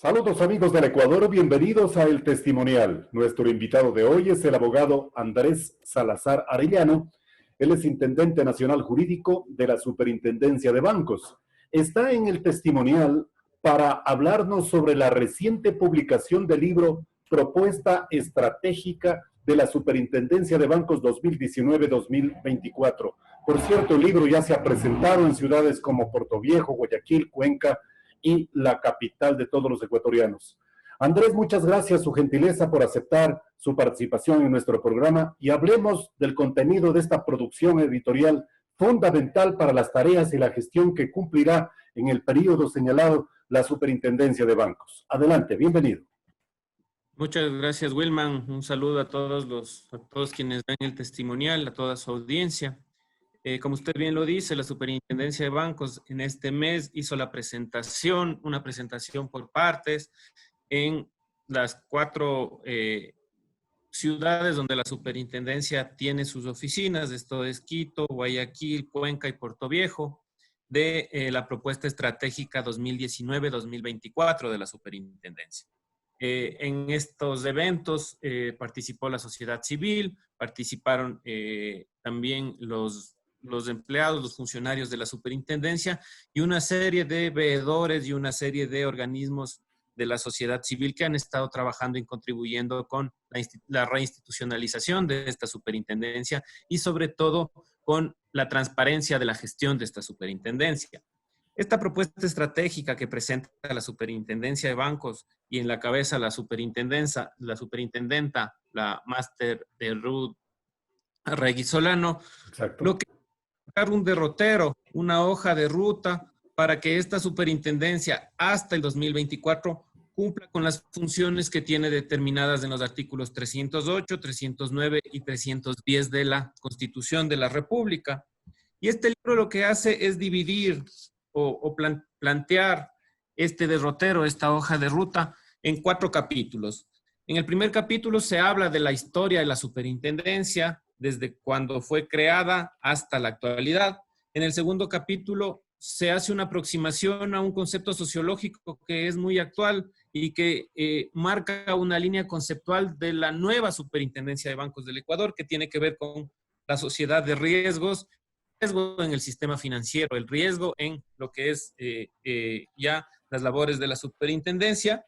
Saludos amigos del Ecuador, bienvenidos a El Testimonial. Nuestro invitado de hoy es el abogado Andrés Salazar Arellano. Él es intendente nacional jurídico de la Superintendencia de Bancos. Está en El Testimonial para hablarnos sobre la reciente publicación del libro Propuesta Estratégica de la Superintendencia de Bancos 2019-2024. Por cierto, el libro ya se ha presentado en ciudades como Portoviejo, Guayaquil, Cuenca y la capital de todos los ecuatorianos. Andrés, muchas gracias, su gentileza por aceptar su participación en nuestro programa y hablemos del contenido de esta producción editorial fundamental para las tareas y la gestión que cumplirá en el periodo señalado la Superintendencia de Bancos. Adelante, bienvenido. Muchas gracias, Wilman. Un saludo a todos quienes ven el testimonial, a toda su audiencia. Como usted bien lo dice, la Superintendencia de Bancos en este mes hizo una presentación por partes en las 4 ciudades donde la Superintendencia tiene sus oficinas. Esto es Quito, Guayaquil, Cuenca y Portoviejo, de la propuesta estratégica 2019-2024 de la Superintendencia. En estos eventos participó la sociedad civil, participaron también los empleados, los funcionarios de la superintendencia y una serie de veedores y una serie de organismos de la sociedad civil que han estado trabajando y contribuyendo con la reinstitucionalización de esta superintendencia y sobre todo con la transparencia de la gestión de esta superintendencia. Esta propuesta estratégica que presenta la Superintendencia de Bancos y en la cabeza la superintendenta, la máster de Ruth Arregui Solano, Exacto. lo que un derrotero, una hoja de ruta para que esta superintendencia hasta el 2024 cumpla con las funciones que tiene determinadas en los artículos 308, 309 y 310 de la Constitución de la República. Y este libro lo que hace es dividir o plantear este derrotero, esta hoja de ruta, en 4 capítulos. En el primer capítulo se habla de la historia de la superintendencia, desde cuando fue creada hasta la actualidad. En el segundo capítulo se hace una aproximación a un concepto sociológico que es muy actual y que marca una línea conceptual de la nueva Superintendencia de Bancos del Ecuador, que tiene que ver con la sociedad de riesgos, riesgo en el sistema financiero, el riesgo en lo que es ya las labores de la superintendencia.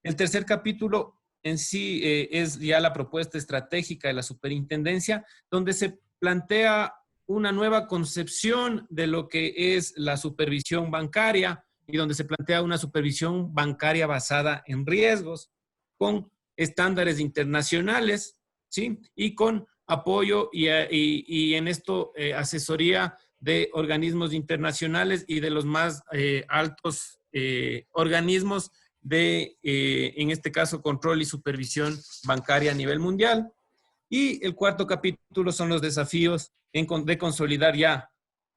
El tercer capítulo en sí es ya la propuesta estratégica de la superintendencia, donde se plantea una nueva concepción de lo que es la supervisión bancaria y donde se plantea una supervisión bancaria basada en riesgos, con estándares internacionales, ¿sí? Y con apoyo y en esto asesoría de organismos internacionales y de los más altos organismos de, en este caso, control y supervisión bancaria a nivel mundial. Y el cuarto capítulo son los desafíos de consolidar ya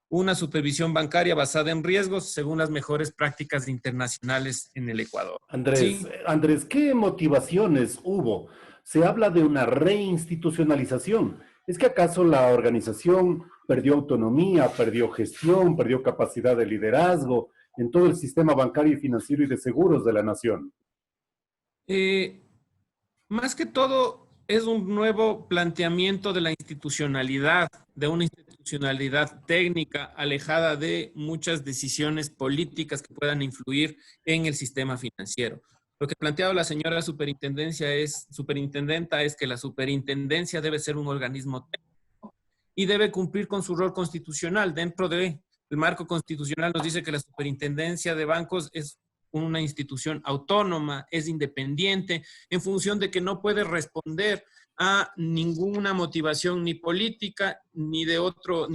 una supervisión bancaria basada en riesgos según las mejores prácticas internacionales en el Ecuador. Andrés, ¿Sí? Andrés, ¿qué motivaciones hubo? Se habla de una reinstitucionalización. ¿Es que acaso la organización perdió autonomía, perdió gestión, perdió capacidad de liderazgo en todo el sistema bancario y financiero y de seguros de la nación? Más que todo es un nuevo planteamiento de la institucionalidad, de una institucionalidad técnica alejada de muchas decisiones políticas que puedan influir en el sistema financiero. Lo que ha planteado la señora superintendenta es que la superintendencia debe ser un organismo técnico y debe cumplir con su rol constitucional. Dentro del marco constitucional nos dice que la superintendencia de bancos es una institución autónoma, es independiente, en función de que no puede responder a ninguna motivación ni política ni de otro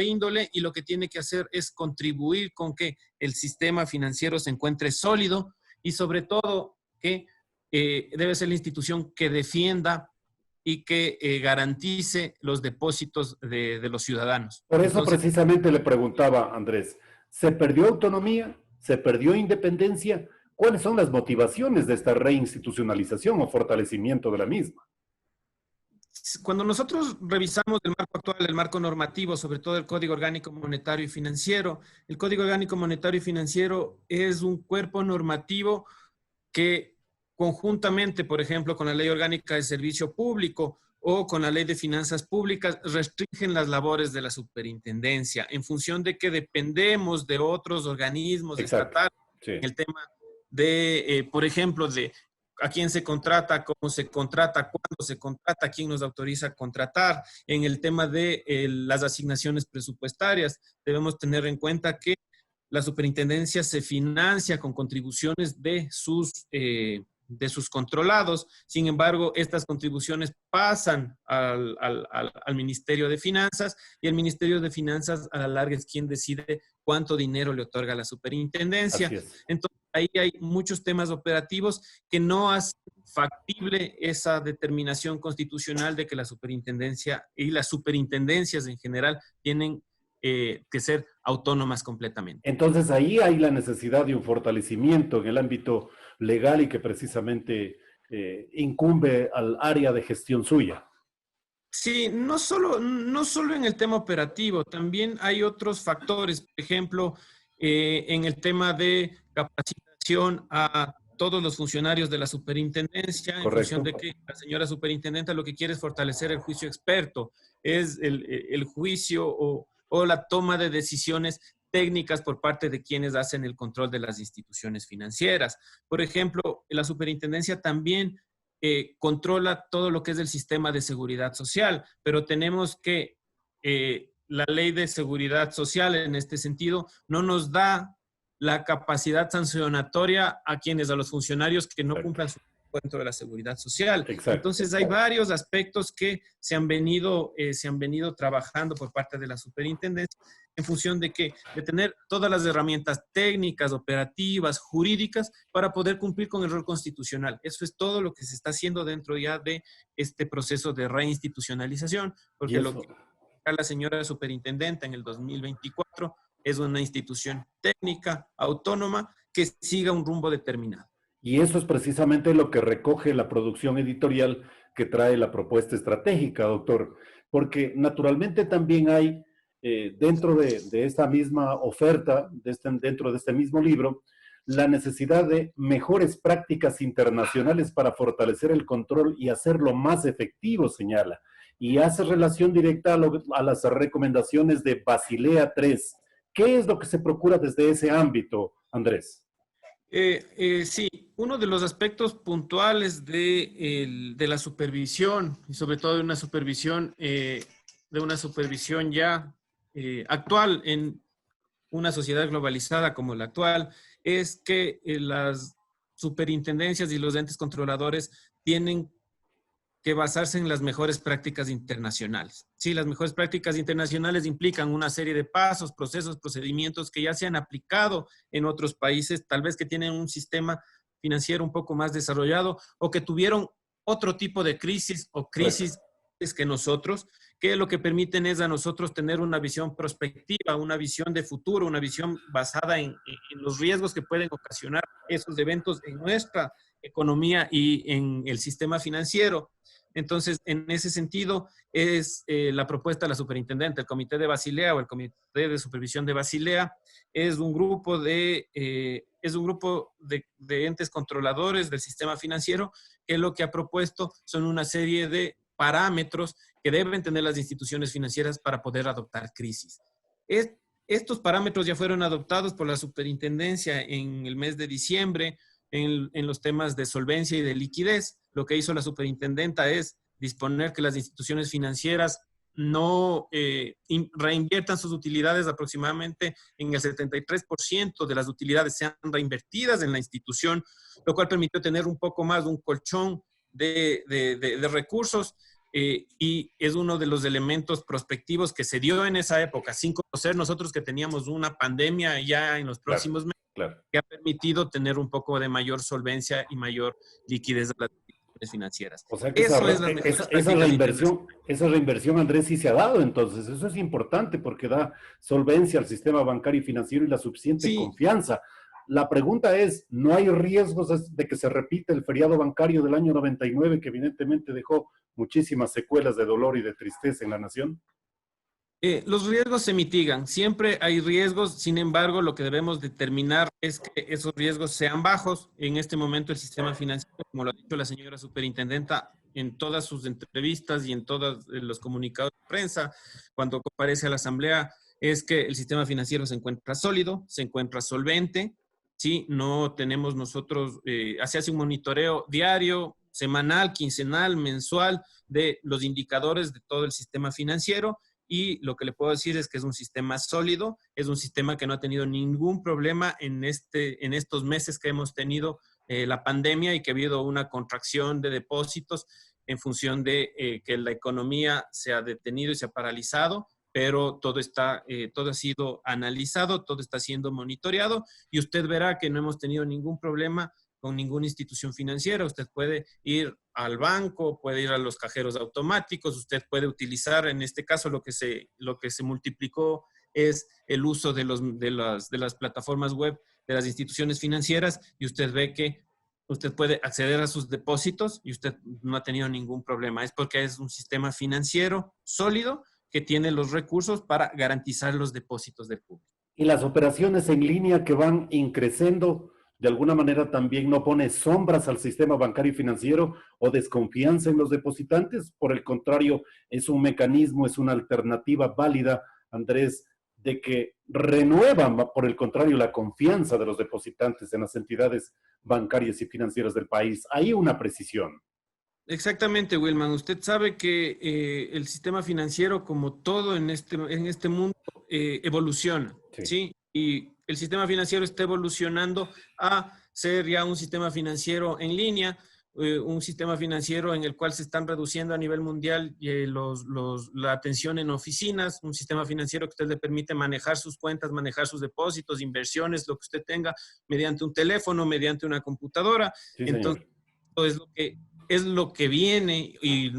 índole, y lo que tiene que hacer es contribuir con que el sistema financiero se encuentre sólido y sobre todo que debe ser la institución que defienda y que garantice los depósitos de los ciudadanos. Por eso precisamente le preguntaba, Andrés, ¿se perdió autonomía? ¿Se perdió independencia? ¿Cuáles son las motivaciones de esta reinstitucionalización o fortalecimiento de la misma? Cuando nosotros revisamos el marco actual, el marco normativo, sobre todo el Código Orgánico Monetario y Financiero, el Código Orgánico Monetario y Financiero es un cuerpo normativo que conjuntamente, por ejemplo, con la Ley Orgánica de Servicio Público o con la Ley de Finanzas Públicas, restringen las labores de la superintendencia en función de que dependemos de otros organismos Exacto. estatales. Sí. El tema de, por ejemplo, de a quién se contrata, cómo se contrata, cuándo se contrata, quién nos autoriza a contratar. En el tema de las asignaciones presupuestarias, debemos tener en cuenta que la superintendencia se financia con contribuciones de sus controlados. Sin embargo, estas contribuciones pasan al Ministerio de Finanzas y el Ministerio de Finanzas a la larga es quien decide cuánto dinero le otorga a la superintendencia. Así es. Entonces, ahí hay muchos temas operativos que no hacen factible esa determinación constitucional de que la superintendencia y las superintendencias en general tienen que ser autónomas completamente. Entonces ahí hay la necesidad de un fortalecimiento en el ámbito legal y que precisamente incumbe al área de gestión suya. Sí, no solo en el tema operativo, también hay otros factores, por ejemplo, en el tema de capacitación a todos los funcionarios de la superintendencia, en Correcto. función de que la señora superintendenta lo que quiere es fortalecer el juicio experto, es el juicio o la toma de decisiones técnicas por parte de quienes hacen el control de las instituciones financieras. Por ejemplo, la superintendencia también controla todo lo que es el sistema de seguridad social, pero tenemos que la ley de seguridad social en este sentido no nos da la capacidad sancionatoria a los funcionarios que no cumplan su dentro de la seguridad social. Exacto. Entonces hay varios aspectos que se han venido trabajando por parte de la superintendencia en función de tener todas las herramientas técnicas, operativas, jurídicas para poder cumplir con el rol constitucional. Eso es todo lo que se está haciendo dentro ya de este proceso de reinstitucionalización, porque lo que la señora superintendente en el 2024 es una institución técnica, autónoma, que siga un rumbo determinado. Y eso es precisamente lo que recoge la producción editorial que trae la propuesta estratégica, doctor, porque naturalmente también hay dentro de esta misma oferta, dentro de este mismo libro, la necesidad de mejores prácticas internacionales para fortalecer el control y hacerlo más efectivo, señala. Y hace relación directa a las recomendaciones de Basilea III. ¿Qué es lo que se procura desde ese ámbito, Andrés? Sí, uno de los aspectos puntuales de la supervisión, y sobre todo de una supervisión ya actual en una sociedad globalizada como la actual, es que las superintendencias y los entes controladores tienen que basarse en las mejores prácticas internacionales. Sí, las mejores prácticas internacionales implican una serie de pasos, procesos, procedimientos que ya se han aplicado en otros países, tal vez que tienen un sistema financiero un poco más desarrollado o que tuvieron otro tipo de crisis o crisis que nosotros, que lo que permiten es a nosotros tener una visión prospectiva, una visión de futuro, una visión basada en los riesgos que pueden ocasionar esos eventos en nuestra economía y en el sistema financiero. Entonces, en ese sentido, es la propuesta de la superintendente, el Comité de Basilea o el Comité de Supervisión de Basilea, es un grupo de entes controladores del sistema financiero que lo que ha propuesto son una serie de parámetros que deben tener las instituciones financieras para poder adoptar crisis. Estos parámetros ya fueron adoptados por la superintendencia en el mes de diciembre, en los temas de solvencia y de liquidez. Lo que hizo la superintendenta es disponer que las instituciones financieras no reinviertan sus utilidades, aproximadamente en el 73% de las utilidades sean reinvertidas en la institución, lo cual permitió tener un poco más de un colchón de recursos y es uno de los elementos prospectivos que se dio en esa época, sin conocer nosotros que teníamos una pandemia ya en los próximos meses. Claro. Que ha permitido tener un poco de mayor solvencia y mayor liquidez de las instituciones financieras. O sea que esa reinversión, Andrés, sí se ha dado, entonces. Eso es importante porque da solvencia al sistema bancario y financiero y la suficiente confianza. La pregunta es, ¿no hay riesgos de que se repita el feriado bancario del año 99 que evidentemente dejó muchísimas secuelas de dolor y de tristeza en la nación? Los riesgos se mitigan, siempre hay riesgos, sin embargo, lo que debemos determinar es que esos riesgos sean bajos. En este momento el sistema financiero, como lo ha dicho la señora superintendenta en todas sus entrevistas y en todos los comunicados de prensa, cuando comparece a la asamblea, es que el sistema financiero se encuentra sólido, se encuentra solvente, ¿sí? No tenemos nosotros, se hace un monitoreo diario, semanal, quincenal, mensual de los indicadores de todo el sistema financiero. Y lo que le puedo decir es que es un sistema sólido, es un sistema que no ha tenido ningún problema en estos meses que hemos tenido la pandemia y que ha habido una contracción de depósitos en función de que la economía se ha detenido y se ha paralizado, pero todo ha sido analizado, todo está siendo monitoreado y usted verá que no hemos tenido ningún problema con ninguna institución financiera. Usted puede ir al banco, puede ir a los cajeros automáticos, usted puede utilizar, en este caso lo que se multiplicó es el uso de las plataformas web de las instituciones financieras y usted ve que usted puede acceder a sus depósitos y usted no ha tenido ningún problema. Es porque es un sistema financiero sólido que tiene los recursos para garantizar los depósitos del público. Y las operaciones en línea que van increciendo, de alguna manera también no pone sombras al sistema bancario y financiero o desconfianza en los depositantes. Por el contrario, es un mecanismo, es una alternativa válida, Andrés, de que renuevan, por el contrario, la confianza de los depositantes en las entidades bancarias y financieras del país. Hay una precisión. Exactamente, Wilman. Usted sabe que el sistema financiero, como todo en este mundo, evoluciona, Sí. ¿sí? Y el sistema financiero está evolucionando a ser ya un sistema financiero en línea, un sistema financiero en el cual se están reduciendo a nivel mundial la atención en oficinas, un sistema financiero que usted le permite manejar sus cuentas, manejar sus depósitos, inversiones, lo que usted tenga, mediante un teléfono, mediante una computadora. Sí, Entonces, señor. es lo que viene y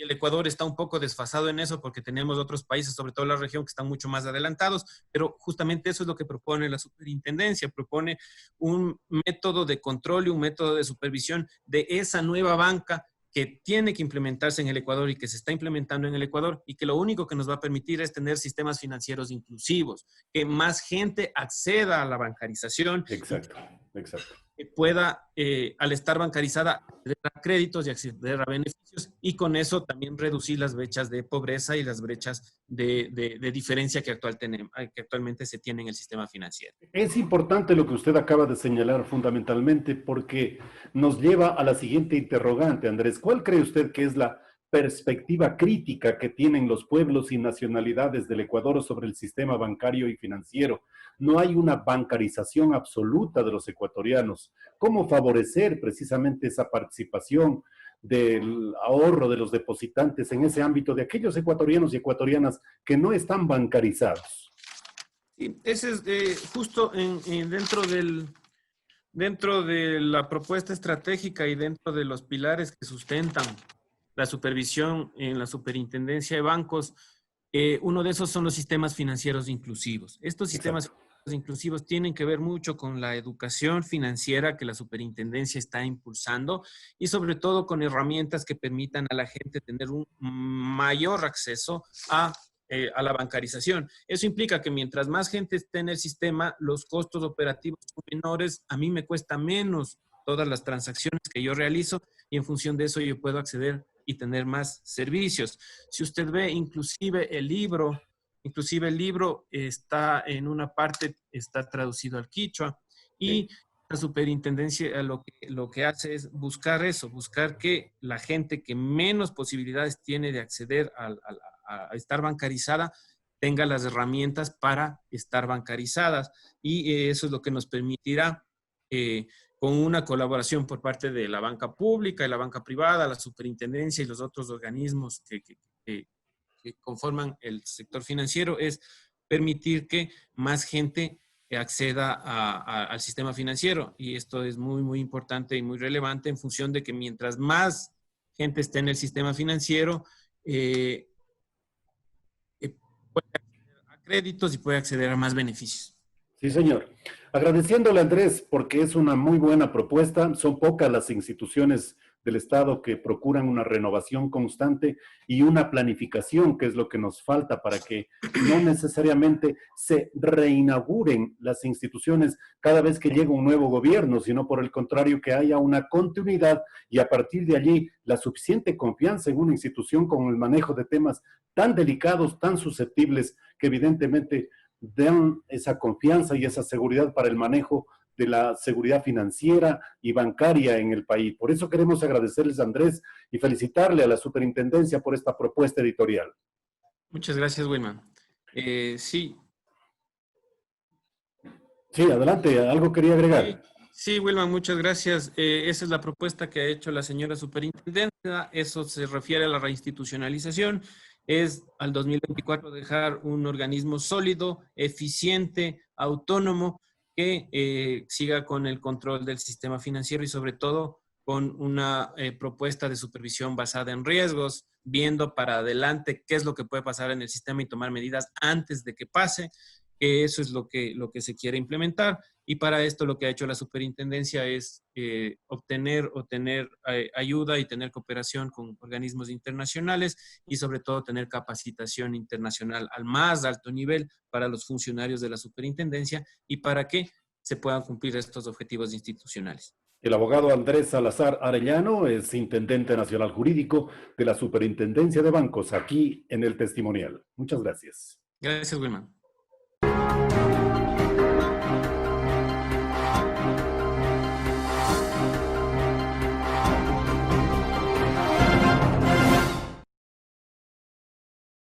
el Ecuador está un poco desfasado en eso porque tenemos otros países, sobre todo la región, que están mucho más adelantados, pero justamente eso es lo que propone la superintendencia, propone un método de control y un método de supervisión de esa nueva banca que tiene que implementarse en el Ecuador y que se está implementando en el Ecuador y que lo único que nos va a permitir es tener sistemas financieros inclusivos, que más gente acceda a la bancarización y Exacto, exacto. que pueda, al estar bancarizada, acceder a créditos y acceder a beneficios y con eso también reducir las brechas de pobreza y las brechas de diferencia que actualmente se tiene en el sistema financiero. Es importante lo que usted acaba de señalar fundamentalmente porque nos lleva a la siguiente interrogante, Andrés. ¿Cuál cree usted que es la perspectiva crítica que tienen los pueblos y nacionalidades del Ecuador sobre el sistema bancario y financiero? No hay una bancarización absoluta de los ecuatorianos. ¿Cómo favorecer precisamente esa participación del ahorro de los depositantes en ese ámbito de aquellos ecuatorianos y ecuatorianas que no están bancarizados? Y ese es justo dentro de la propuesta estratégica y dentro de los pilares que sustentan la supervisión en la superintendencia de bancos, uno de esos son los sistemas financieros inclusivos. Estos sistemas Exacto. financieros inclusivos tienen que ver mucho con la educación financiera que la superintendencia está impulsando y sobre todo con herramientas que permitan a la gente tener un mayor acceso a la bancarización. Eso implica que mientras más gente esté en el sistema, los costos operativos son menores, a mí me cuesta menos todas las transacciones que yo realizo y en función de eso yo puedo acceder y tener más servicios. Si usted ve, inclusive el libro está en una parte, está traducido al quichua y Sí. la superintendencia lo que hace es buscar eso, buscar que la gente que menos posibilidades tiene de acceder a estar bancarizada tenga las herramientas para estar bancarizadas y eso es lo que nos permitirá con una colaboración por parte de la banca pública y la banca privada, la superintendencia y los otros organismos que conforman el sector financiero, es permitir que más gente acceda al sistema financiero. Y esto es muy, muy importante y muy relevante en función de que mientras más gente esté en el sistema financiero, puede acceder a créditos y puede acceder a más beneficios. Sí, señor. Agradeciéndole, Andrés, porque es una muy buena propuesta. Son pocas las instituciones del Estado que procuran una renovación constante y una planificación, que es lo que nos falta para que no necesariamente se reinauguren las instituciones cada vez que llega un nuevo gobierno, sino por el contrario, que haya una continuidad y a partir de allí la suficiente confianza en una institución con el manejo de temas tan delicados, tan susceptibles, que evidentemente dan esa confianza y esa seguridad para el manejo de la seguridad financiera y bancaria en el país. Por eso queremos agradecerles, Andrés, y felicitarle a la superintendencia por esta propuesta editorial. Muchas gracias, Wilman. Sí. Sí, adelante, algo quería agregar. Sí, Wilman, muchas gracias. Esa es la propuesta que ha hecho la señora superintendenta. Eso se refiere a la reinstitucionalización. Es al 2024 dejar un organismo sólido, eficiente, autónomo, que siga con el control del sistema financiero y sobre todo con una propuesta de supervisión basada en riesgos, viendo para adelante qué es lo que puede pasar en el sistema y tomar medidas antes de que pase, que eso es lo que se quiere implementar. Y para esto lo que ha hecho la superintendencia es obtener ayuda y tener cooperación con organismos internacionales y sobre todo tener capacitación internacional al más alto nivel para los funcionarios de la superintendencia y para que se puedan cumplir estos objetivos institucionales. El abogado Andrés Salazar Arellano es intendente nacional jurídico de la Superintendencia de Bancos, aquí en el testimonial. Muchas gracias. Gracias, Wilman.